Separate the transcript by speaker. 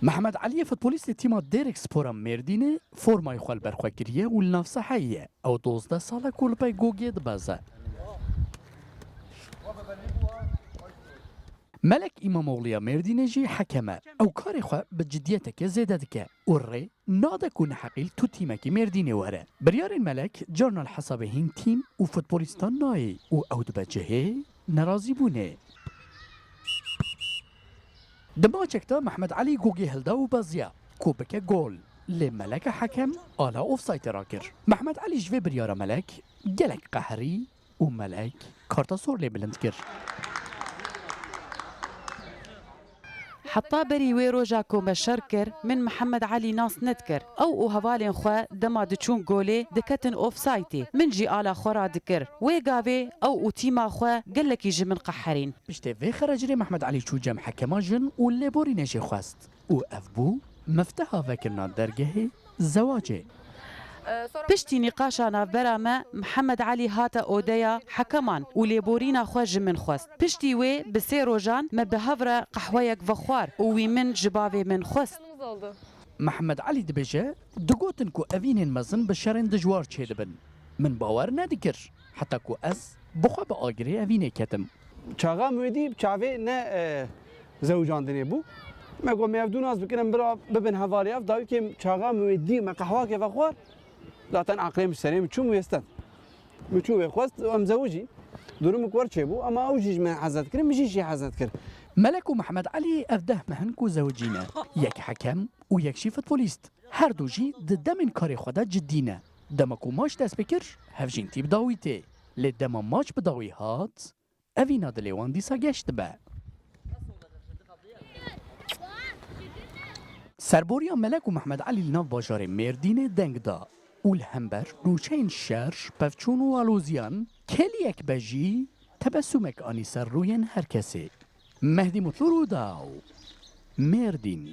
Speaker 1: محمد علي فوتبولیست تیما دیرک سپورا مردینه فرمای خوال برخواگیریه و نفس حیه او 12 ساله کلپای گوگی دبازه. ملک امام اولیا مردینه جی حکمه او کار خواه به جدیت که زیده دکه و ری ناده کن حقیل تو تیمه که مردینه وره. بریار ملک جارنال حسابه هین تیم و فوتبولیستان نایی و او دبجهه نرازی بونه. دماغچکتا محمد علي گوگی هلدا و بازیا کوبکه گول لملك حكم آلا اوفسايد راكر محمد علي جوي بريارا ملك جلك قهري وملك كارتا صور لي بلند كر
Speaker 2: حتى بري ويرو جاكو مشاركر من محمد علي ناس نتكر او هوالين خوا دما دچون جولي دكتن اوف سايتي من جي آلا خورا دكر ويغافي او تيما خوا قلك يجي من قحرين
Speaker 1: بشتي في خرجري محمد علي شو جم حكما جن واللي بوري نجي خواست و افبو مفتاحا فكرنا درجه زواجه
Speaker 2: بشتي نقاشا نافبرا ما محمد علي هاتا اوديا حكمان وليبورينا خواج من خواست بشتي وي بسيرو جان ما بهفرا قحويك فخوار وي من جبابي من خواست
Speaker 1: محمد علي دبجه دقوتن كو افينين مزن بشرين دجوار چيدبن من باور ندكر حتى كو اس بخوا باقري افيني كتم
Speaker 3: چاغا مودي بچاوي نه زوجان دني بو ما قوم يفدون ناس بكرم برا ببن هوالي افضل كم چاغا مودي ما قهواك فخوار لا تن عقلي مش سليم شو ميستن مشو خواست ام زوجي دورم كور بو اما اوجي ما حزت كرم مجي شي حزت كر
Speaker 1: ملك ومحمد علي افده مهنكو زوجينا يك حكم ويك شي فوتبوليست هر دو جي ضد من كاري خدا جدينا دمكو ماش دست بكر هفجين تيب داويته لدما ماش بداوي هات افينا دليوان دي ساگشت با سربوريا ملك ومحمد علي لناف باجار مردين دنگ دا والهمبر روچين شرش پفچون و آلوزيان كل يك بجي تبسمك آني سر روين هر کسی مهدی مطلور داو مردین